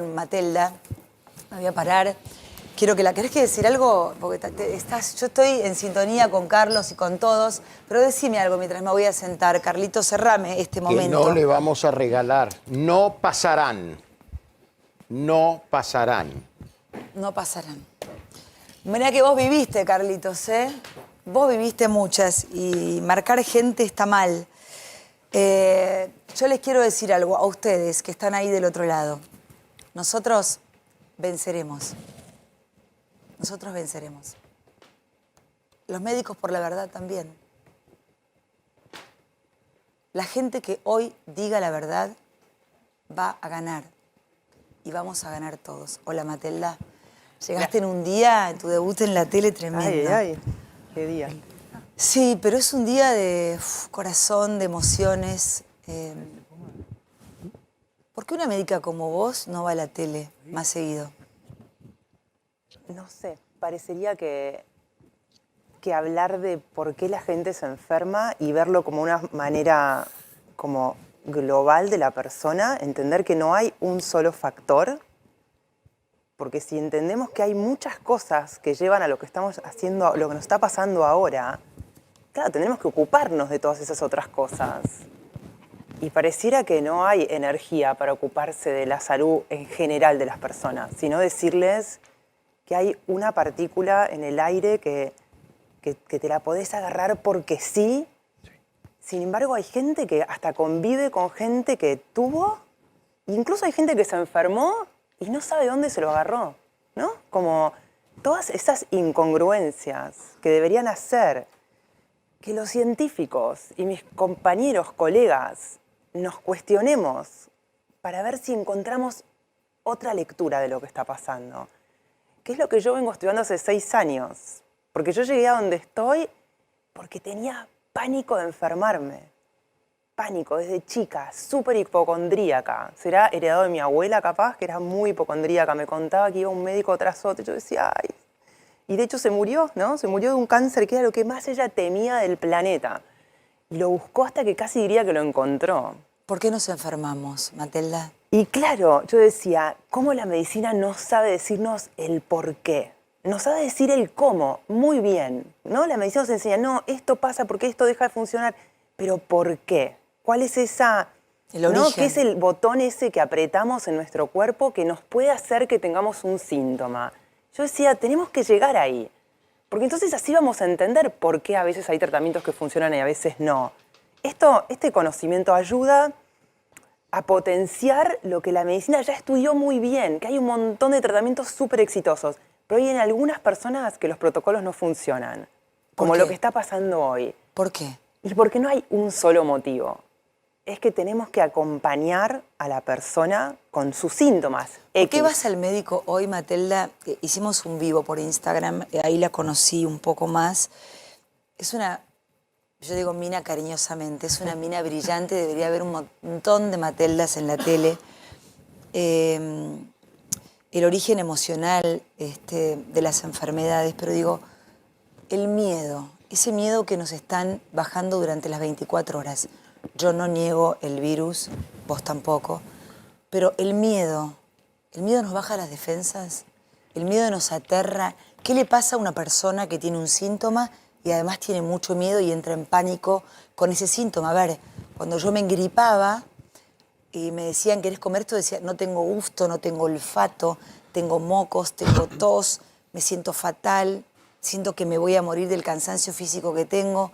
Matelda, me voy a parar. Quiero que ¿querés que decir algo? Porque yo estoy en sintonía con Carlos y con todos, pero decime algo mientras me voy a sentar. Carlito, cerrame este momento. Que no le vamos a regalar. No pasarán. No pasarán. No pasarán. Mirá que vos viviste, Carlitos, ¿eh? Vos viviste muchas y marcar gente está mal. Yo les quiero decir algo a ustedes que están ahí del otro lado. Nosotros venceremos. Nosotros venceremos. Los médicos por la verdad también. La gente que hoy diga la verdad va a ganar. Y vamos a ganar todos. Hola, Matelda. Llegaste en un día, en tu debut en la tele, tremendo. Ay, qué día. Sí, pero es un día de corazón, de emociones. ¿Por qué una médica como vos no va a la tele más seguido? No sé, parecería que hablar de por qué la gente se enferma y verlo como una manera como global de la persona, entender que no hay un solo factor, porque si entendemos que hay muchas cosas que llevan a lo que estamos haciendo, lo que nos está pasando ahora, claro, tendremos que ocuparnos de todas esas otras cosas. Y pareciera que no hay energía para ocuparse de la salud en general de las personas, sino decirles que hay una partícula en el aire que te la podés agarrar porque sí. Sin embargo, hay gente que hasta convive con gente que tuvo, incluso hay gente que se enfermó y no sabe dónde se lo agarró, ¿no? Como todas esas incongruencias que deberían hacer que los científicos y mis compañeros, colegas, nos cuestionemos para ver si encontramos otra lectura de lo que está pasando. ¿Qué es lo que yo vengo estudiando hace 6 años? Porque yo llegué a donde estoy porque tenía pánico de enfermarme. Pánico, desde chica, súper hipocondríaca. Será heredado de mi abuela, capaz, que era muy hipocondríaca. Me contaba que iba un médico tras otro. Yo decía, ay. Y de hecho se murió, ¿no? Se murió de un cáncer que era lo que más ella temía del planeta. Y lo buscó hasta que casi diría que lo encontró. ¿Por qué nos enfermamos, Matelda? Y claro, yo decía, ¿cómo la medicina no sabe decirnos el por qué? Nos sabe decir el cómo, muy bien, ¿no? La medicina nos enseña, no, esto pasa porque esto deja de funcionar, pero ¿por qué? ¿Cuál es esa, el origen? ¿no? ¿Qué es el botón ese que apretamos en nuestro cuerpo que nos puede hacer que tengamos un síntoma? Yo decía, tenemos que llegar ahí, porque entonces así vamos a entender por qué a veces hay tratamientos que funcionan y a veces no. Este conocimiento ayuda a potenciar lo que la medicina ya estudió muy bien, que hay un montón de tratamientos súper exitosos, pero hay en algunas personas que los protocolos no funcionan, como lo que está pasando hoy. ¿Por qué? Y porque no hay un solo motivo. Es que tenemos que acompañar a la persona con sus síntomas. ¿Por qué vas al médico hoy, Matelda? Hicimos un vivo por Instagram, ahí la conocí un poco más. Es una, yo digo mina cariñosamente, es una mina brillante, debería haber un montón de Mateldas en la tele. El origen emocional de las enfermedades, pero digo, el miedo, ese miedo que nos están bajando durante las 24 horas. Yo no niego el virus, vos tampoco, pero el miedo nos baja las defensas, el miedo nos aterra. ¿Qué le pasa a una persona que tiene un síntoma y además tiene mucho miedo y entra en pánico con ese síntoma? A ver, cuando yo me engripaba y me decían, ¿querés comer esto? Decía, no tengo gusto, no tengo olfato, tengo mocos, tengo tos, me siento fatal, siento que me voy a morir del cansancio físico que tengo.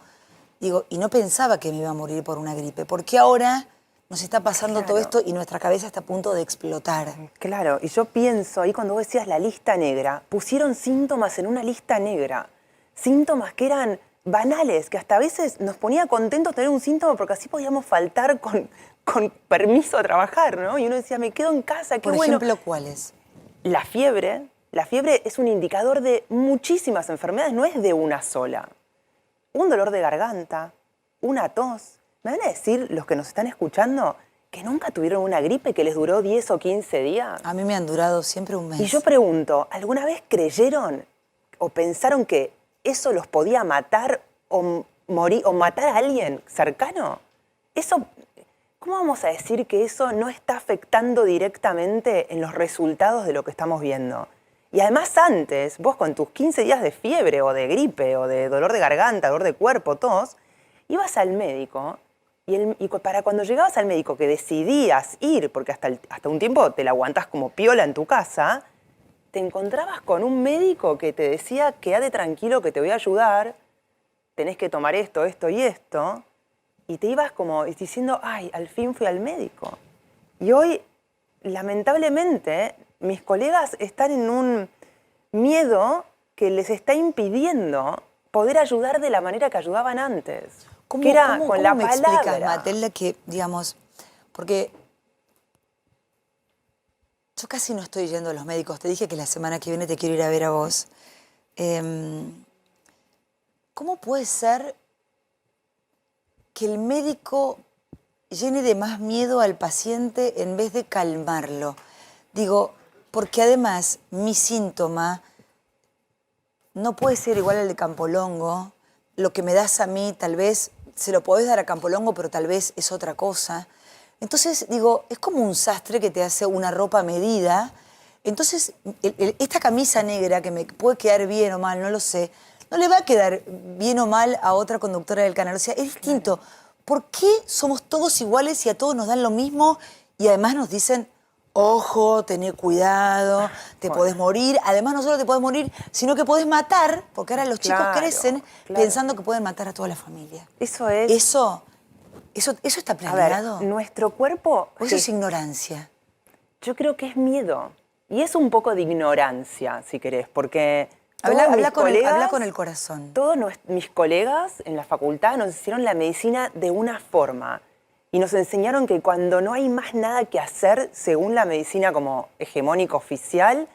Digo, y no pensaba que me iba a morir por una gripe. ¿Por qué ahora nos está pasando todo esto y nuestra cabeza está a punto de explotar? Claro, y yo pienso, ahí cuando vos decías la lista negra, pusieron síntomas en una lista negra. Síntomas que eran banales, que hasta a veces nos ponía contentos tener un síntoma porque así podíamos faltar con permiso a trabajar, ¿no? Y uno decía, me quedo en casa, qué bueno. Por ejemplo, ¿cuáles? La fiebre es un indicador de muchísimas enfermedades, no es de una sola. Un dolor de garganta, una tos. ¿Me van a decir los que nos están escuchando que nunca tuvieron una gripe que les duró 10 o 15 días? A mí me han durado siempre un mes. Y yo pregunto, ¿alguna vez creyeron o pensaron que eso los podía matar o morir o matar a alguien cercano? Eso ¿cómo vamos a decir que eso no está afectando directamente en los resultados de lo que estamos viendo? Y además antes, vos con tus 15 días de fiebre o de gripe o de dolor de garganta, dolor de cuerpo, tos, ibas al médico y para cuando llegabas al médico que decidías ir, porque hasta un tiempo te la aguantás como piola en tu casa, te encontrabas con un médico que te decía, quédate tranquilo que te voy a ayudar, tenés que tomar esto, esto y esto, y te ibas como diciendo, ay, al fin fui al médico. Y hoy, lamentablemente, mis colegas están en un miedo que les está impidiendo poder ayudar de la manera que ayudaban antes. Que era con la me palabra. explicas, Matelda, que, digamos, porque yo casi no estoy yendo a los médicos. Te dije que la semana que viene te quiero ir a ver a vos. ¿Cómo puede ser que el médico llene de más miedo al paciente en vez de calmarlo? Digo, porque además mi síntoma no puede ser igual al de Campolongo. Lo que me das a mí tal vez se lo podés dar a Campolongo, pero tal vez es otra cosa. Entonces, digo, es como un sastre que te hace una ropa a medida. Entonces, esta camisa negra que me puede quedar bien o mal, no lo sé, no le va a quedar bien o mal a otra conductora del canal. O sea, es distinto. ¿Por qué somos todos iguales y a todos nos dan lo mismo y además nos dicen, ojo, tené cuidado, te podés morir? Además, no solo te podés morir, sino que podés matar, porque ahora los chicos crecen pensando que pueden matar a toda la familia. Eso es... ¿Eso está planeado? A ver, nuestro cuerpo... ¿O eso es ignorancia? Yo creo que es miedo. Y es un poco de ignorancia, si querés, porque... Habla con el corazón. Todos mis colegas en la facultad nos hicieron la medicina de una forma. Y nos enseñaron que cuando no hay más nada que hacer, según la medicina como hegemónica oficial,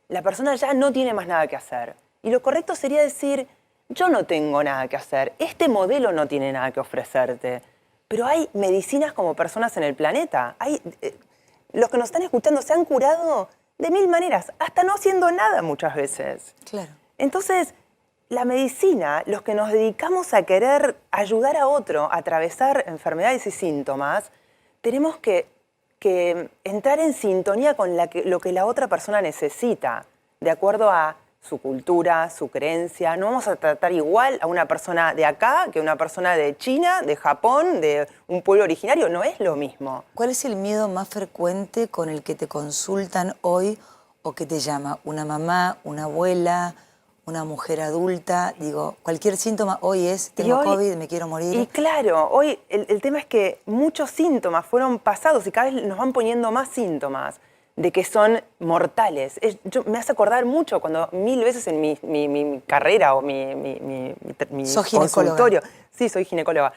la persona ya no tiene más nada que hacer. Y lo correcto sería decir, yo no tengo nada que hacer, este modelo no tiene nada que ofrecerte. Pero hay medicinas como personas en el planeta. Los que nos están escuchando se han curado de 1000 maneras, hasta no haciendo nada muchas veces. Claro. Entonces, la medicina, los que nos dedicamos a querer ayudar a otro a atravesar enfermedades y síntomas, tenemos que entrar en sintonía con lo que la otra persona necesita, de acuerdo a su cultura, su creencia. No vamos a tratar igual a una persona de acá que a una persona de China, de Japón, de un pueblo originario. No es lo mismo. ¿Cuál es el miedo más frecuente con el que te consultan hoy o que te llama? ¿Una mamá, una abuela, una mujer adulta? Digo, cualquier síntoma hoy es, tengo COVID, me quiero morir. Y claro, hoy el tema es que muchos síntomas fueron pasados y cada vez nos van poniendo más síntomas de que son mortales. Me hace acordar mucho cuando 1000 veces en mi carrera o mi consultorio, sí, soy ginecóloga,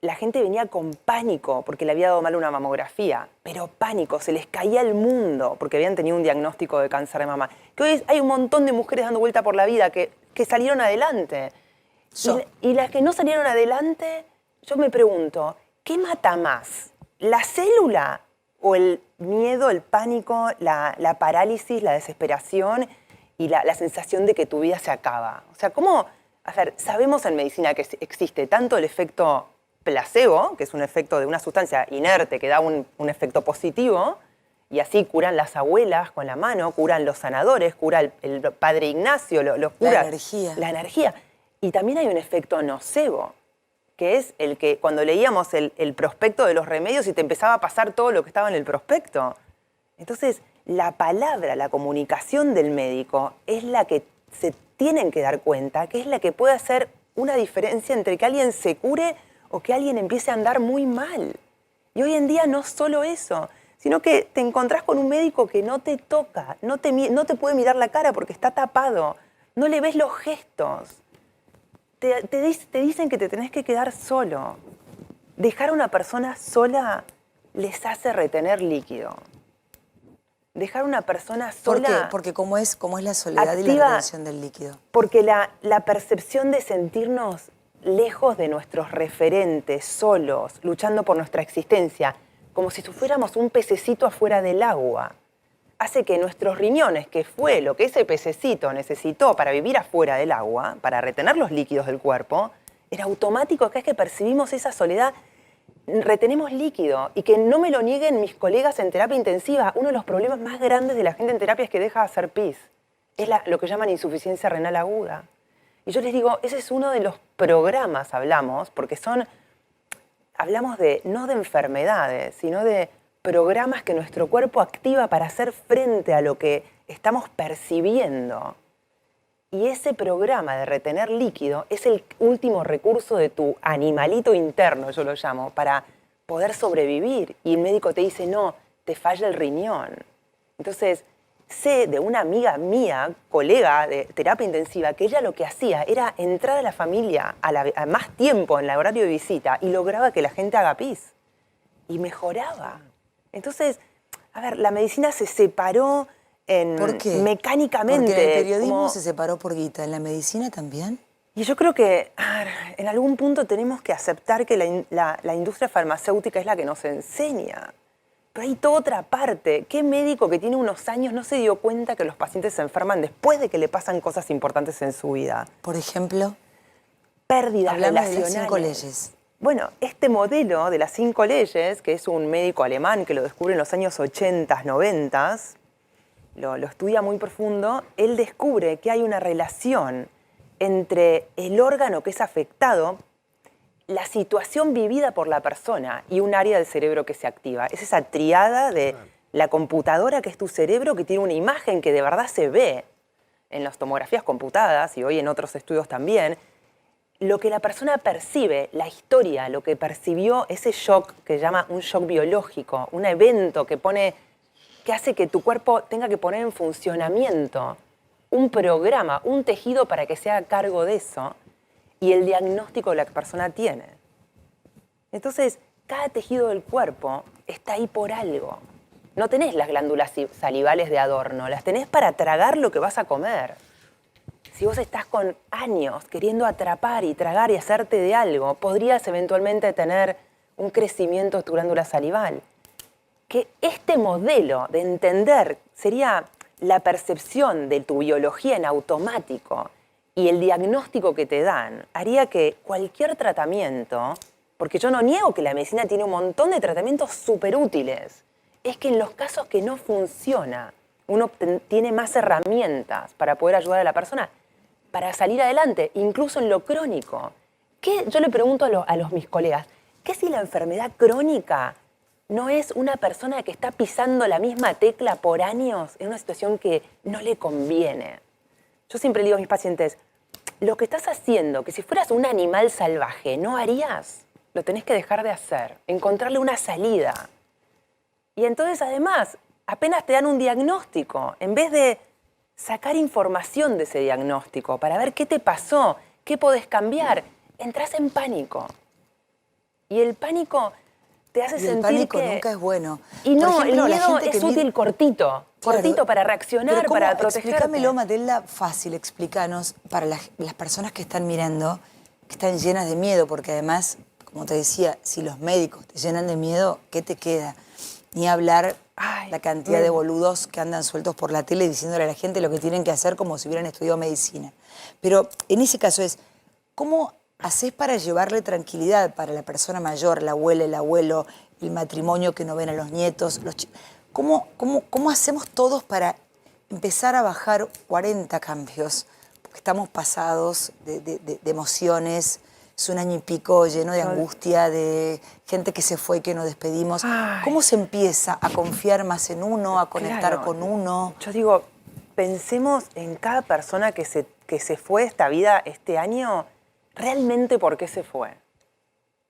la gente venía con pánico porque le había dado mal una mamografía, pero pánico, se les caía el mundo porque habían tenido un diagnóstico de cáncer de mama. Que hoy hay un montón de mujeres dando vuelta por la vida que salieron adelante. Y las que no salieron adelante, yo me pregunto, ¿qué mata más? ¿La célula o el miedo, el pánico, la parálisis, la desesperación y la sensación de que tu vida se acaba? O sea, ¿cómo? A ver, sabemos en medicina que existe tanto el efecto placebo, que es un efecto de una sustancia inerte que da un efecto positivo, y así curan las abuelas con la mano, curan los sanadores, cura el padre Ignacio, lo cura. La energía. La energía. Y también hay un efecto nocebo, que es el que cuando leíamos el prospecto de los remedios y te empezaba a pasar todo lo que estaba en el prospecto. Entonces, la palabra, la comunicación del médico es la que se tienen que dar cuenta, que es la que puede hacer una diferencia entre que alguien se cure o que alguien empiece a andar muy mal. Y hoy en día no solo eso, sino que te encontrás con un médico que no te toca, no te puede mirar la cara porque está tapado, no le ves los gestos. Te dicen que te tenés que quedar solo. Dejar a una persona sola les hace retener líquido. Dejar a una persona sola... ¿Por qué? Porque ¿cómo es la soledad y la retención del líquido? Porque la percepción de sentirnos lejos de nuestros referentes, solos, luchando por nuestra existencia, como si fuéramos un pececito afuera del agua, hace que nuestros riñones, que fue lo que ese pececito necesitó para vivir afuera del agua, para retener los líquidos del cuerpo, en automático cada vez que percibimos esa soledad, retenemos líquido y que no me lo nieguen mis colegas en terapia intensiva. Uno de los problemas más grandes de la gente en terapia es que deja de hacer pis. Es lo que llaman insuficiencia renal aguda. Y yo les digo, ese es uno de los programas, hablamos, porque hablamos no de enfermedades, sino de programas que nuestro cuerpo activa para hacer frente a lo que estamos percibiendo. Y ese programa de retener líquido es el último recurso de tu animalito interno, yo lo llamo, para poder sobrevivir. Y el médico te dice, no, te falla el riñón. Entonces, sé de una amiga mía, colega de terapia intensiva, que ella lo que hacía era entrar a la familia a más tiempo en el horario de visita y lograba que la gente haga pis. Y mejoraba. Entonces, a ver, la medicina se separó ¿Por qué? mecánicamente. Porque en el periodismo se separó por guita, ¿en la medicina también? Y yo creo que en algún punto tenemos que aceptar que la industria farmacéutica es la que nos enseña. Pero hay toda otra parte. ¿Qué médico que tiene unos años no se dio cuenta que los pacientes se enferman después de que le pasan cosas importantes en su vida? Por ejemplo, Pérdidas hablame de relacionales. las 5 leyes. Bueno, este modelo de las 5 leyes, que es un médico alemán que lo descubre en los años 80, 90, lo estudia muy profundo, él descubre que hay una relación entre el órgano que es afectado, la situación vivida por la persona y un área del cerebro que se activa. Es esa triada de la computadora, que es tu cerebro, que tiene una imagen que de verdad se ve en las tomografías computadas y hoy en otros estudios también. Lo que la persona percibe, la historia, lo que percibió, ese shock que llama un shock biológico, un evento que hace que tu cuerpo tenga que poner en funcionamiento un programa, un tejido para que se haga cargo de eso, y el diagnóstico que la persona tiene. Entonces, cada tejido del cuerpo está ahí por algo. No tenés las glándulas salivales de adorno, las tenés para tragar lo que vas a comer. Si vos estás con años queriendo atrapar y tragar y hacerte de algo, podrías eventualmente tener un crecimiento de tu glándula salival. Que este modelo de entender sería la percepción de tu biología en automático y el diagnóstico que te dan, haría que cualquier tratamiento, porque yo no niego que la medicina tiene un montón de tratamientos súper útiles, es que en los casos que no funciona, uno tiene más herramientas para poder ayudar a la persona para salir adelante, incluso en lo crónico. Yo le pregunto a mis colegas, ¿qué si la enfermedad crónica no es una persona que está pisando la misma tecla por años en una situación que no le conviene? Yo siempre le digo a mis pacientes, lo que estás haciendo, que si fueras un animal salvaje no harías, lo tenés que dejar de hacer, encontrarle una salida. Y entonces, además, apenas te dan un diagnóstico, en vez de sacar información de ese diagnóstico para ver qué te pasó, qué podés cambiar, entras en pánico. Y el pánico te hace sentir el pánico que nunca es bueno. Y Por no, ejemplo, el la miedo gente que es útil cortito para reaccionar, Pero ¿cómo? para protegerte. Explícamelo, Matilda, fácil, explícanos para las personas que están mirando, que están llenas de miedo, porque además, como te decía, si los médicos te llenan de miedo, ¿qué te queda? Ni hablar la cantidad de boludos que andan sueltos por la tele diciéndole a la gente lo que tienen que hacer como si hubieran estudiado medicina. Pero en ese caso es, ¿cómo haces para llevarle tranquilidad para la persona mayor, la abuela, el abuelo, el matrimonio que no ven a los nietos? ¿Cómo hacemos todos para empezar a bajar 40 cambios? Porque estamos pasados de emociones, es un año y pico lleno de angustia, de gente que se fue y que nos despedimos. ¿Cómo se empieza a confiar más en uno, a conectar con uno? Yo digo, pensemos en cada persona que se fue de esta vida este año, realmente por qué se fue.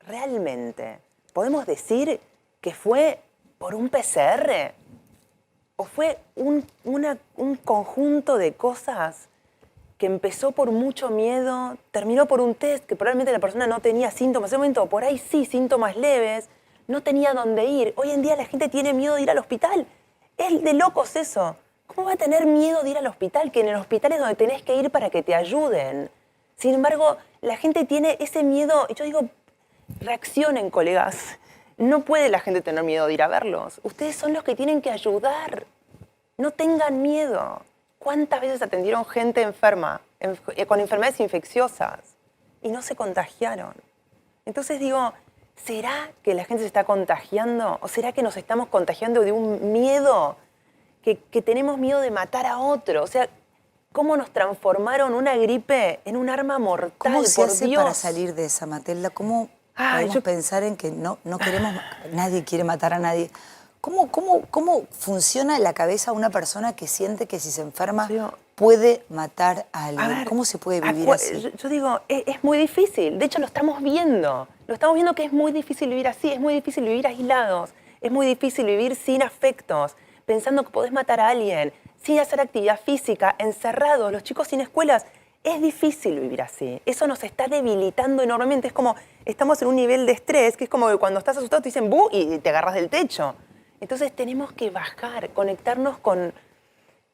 Realmente. ¿Podemos decir que fue por un PCR? ¿O fue un conjunto de cosas que empezó por mucho miedo, terminó por un test que probablemente la persona no tenía síntomas? En ese momento, por ahí sí, síntomas leves, no tenía dónde ir. Hoy en día la gente tiene miedo de ir al hospital. Es de locos eso. ¿Cómo va a tener miedo de ir al hospital? Que en el hospital es donde tenés que ir para que te ayuden. Sin embargo, la gente tiene ese miedo. Y yo digo, reaccionen, colegas. No puede la gente tener miedo de ir a verlos. Ustedes son los que tienen que ayudar. No tengan miedo. ¿Cuántas veces atendieron gente enferma, con enfermedades infecciosas, y no se contagiaron? Entonces digo, ¿será que la gente se está contagiando? ¿O será que nos estamos contagiando de un miedo? Que tenemos miedo de matar a otro. O sea, ¿cómo nos transformaron una gripe en un arma mortal? ¿Cómo se por hace Dios? para salir de esa, Matelda? ¿Cómo Ay, podemos pensar en que no queremos, nadie quiere matar a nadie? ¿Cómo funciona la cabeza de una persona que siente que si se enferma Yo- puede matar a alguien? A ver, ¿Cómo se puede vivir así? Yo digo, es muy difícil. De hecho, lo estamos viendo. Lo estamos viendo que es muy difícil vivir así, es muy difícil vivir aislados, es muy difícil vivir sin afectos, pensando que podés matar a alguien, sin hacer actividad física, encerrados, los chicos sin escuelas. Es difícil vivir así. Eso nos está debilitando enormemente. Es como, estamos en un nivel de estrés, que es como que cuando estás asustado te dicen ¡bu! Y te agarras del techo. Entonces tenemos que bajar, conectarnos con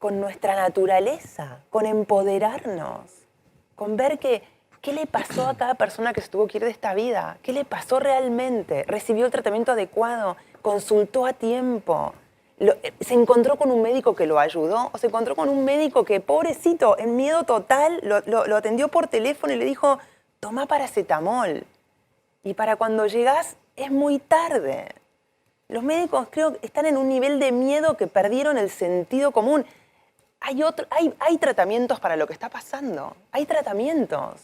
nuestra naturaleza, con empoderarnos, con ver qué le pasó a cada persona que se tuvo que ir de esta vida, qué le pasó realmente, recibió el tratamiento adecuado, consultó a tiempo, se encontró con un médico que lo ayudó o se encontró con un médico que, pobrecito, en miedo total, lo atendió por teléfono y le dijo, toma paracetamol. Y para cuando llegás es muy tarde. Los médicos creo que están en un nivel de miedo que perdieron el sentido común. Hay tratamientos para lo que está pasando. Hay tratamientos.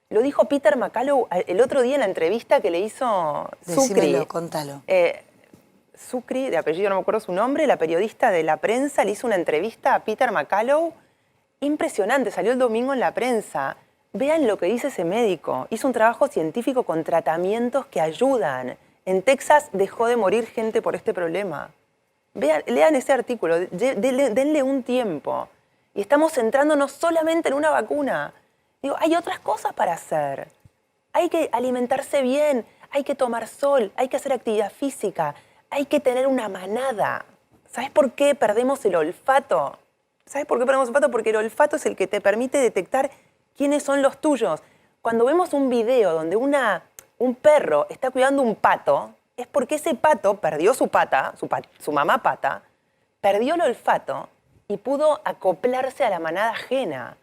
Lo dijo Peter McCullough el otro día en la entrevista que le hizo Sucri. Decímelo, contalo. Sucri, de apellido no me acuerdo su nombre, la periodista de la prensa, le hizo una entrevista a Peter McCullough. Impresionante, salió el domingo en la prensa. Vean lo que dice ese médico. Hizo un trabajo científico con tratamientos que ayudan. En Texas dejó de morir gente por este problema. Lean ese artículo, denle un tiempo. Y estamos centrándonos solamente en una vacuna. Digo, hay otras cosas para hacer. Hay que alimentarse bien, hay que tomar sol, hay que hacer actividad física, hay que tener una manada. ¿Sabes por qué perdemos el olfato? ¿Sabes por qué perdemos el olfato? Porque el olfato es el que te permite detectar quiénes son los tuyos. Cuando vemos un video donde un perro está cuidando un pato, es porque ese pato perdió su pata, su mamá pata, perdió el olfato y pudo acoplarse a la manada ajena.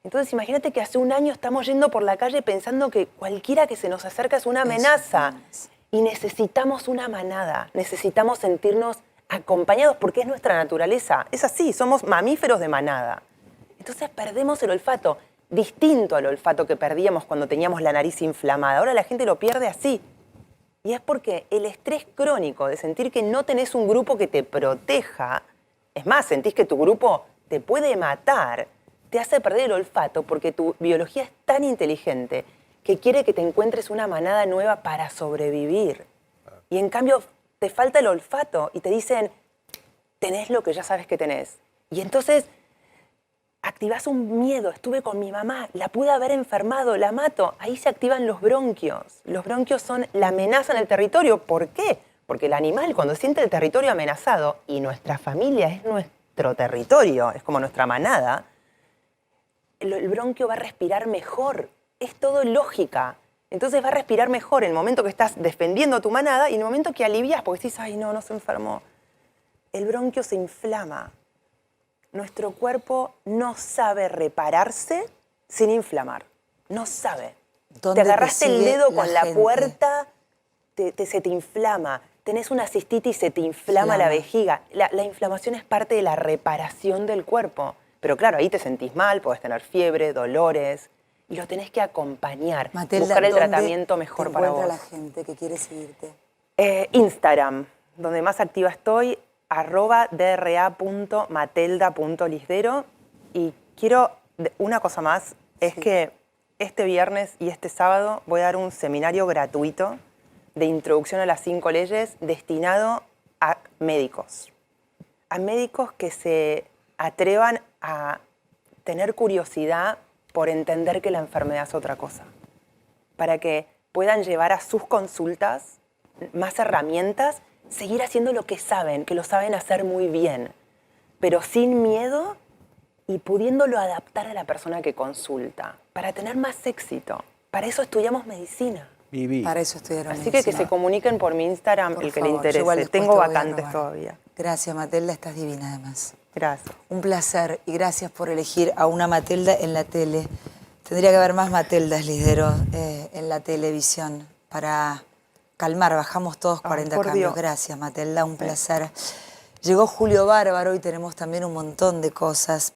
Entonces imagínate que hace un año estamos yendo por la calle pensando que cualquiera que se nos acerca es una amenaza. Y necesitamos una manada, necesitamos sentirnos acompañados porque es nuestra naturaleza. Es así, somos mamíferos de manada. Entonces perdemos el olfato, distinto al olfato que perdíamos cuando teníamos la nariz inflamada. Ahora la gente lo pierde así. Y es porque el estrés crónico de sentir que no tenés un grupo que te proteja, es más, sentís que tu grupo te puede matar, te hace perder el olfato porque tu biología es tan inteligente que quiere que te encuentres una manada nueva para sobrevivir. Y en cambio te falta el olfato y te dicen, tenés lo que ya sabes que tenés. Y entonces activás un miedo. Estuve con mi mamá, la pude haber enfermado, la mato. Ahí se activan los bronquios. Los bronquios son la amenaza en el territorio. ¿Por qué? Porque el animal cuando siente el territorio amenazado y nuestra familia es nuestro territorio, es como nuestra manada, el bronquio va a respirar mejor. Es todo lógica. Entonces va a respirar mejor en el momento que estás defendiendo a tu manada y en el momento que alivias porque decís, ay, no se enfermó. El bronquio se inflama. Nuestro cuerpo no sabe repararse sin inflamar. No sabe. Te agarraste el dedo con la puerta, se te inflama. Tenés una cistitis y se te inflama la vejiga. La inflamación es parte de la reparación del cuerpo. Pero claro, ahí te sentís mal, podés tener fiebre, dolores. Y lo tenés que acompañar. Matelda, buscar el ¿dónde tratamiento mejor te para vos. encuentra la gente que quiere seguirte? Instagram, donde más activa estoy, @dra.matelda.lisdero. Y quiero, una cosa más, es que este viernes y este sábado voy a dar un seminario gratuito de introducción a las 5 leyes destinado a médicos. A médicos que se atrevan a tener curiosidad por entender que la enfermedad es otra cosa. Para que puedan llevar a sus consultas más herramientas, seguir haciendo lo que saben, que lo saben hacer muy bien, pero sin miedo y pudiéndolo adaptar a la persona que consulta, para tener más éxito. Para eso estudiamos medicina. Viví. Para eso estudiaron Así que se comuniquen por mi Instagram Por el que favor, le yo igual interese. después Tengo te voy a vacantes robar. todavía. Gracias, Matelda, estás divina además. Gracias. Un placer y gracias por elegir a una Matelda en la tele. Tendría que haber más Mateldas, Lisdero, en la televisión para calmar, bajamos todos 40 por cambios. Dios. Gracias, Matelda, un placer. Llegó Julio Bárbaro y tenemos también un montón de cosas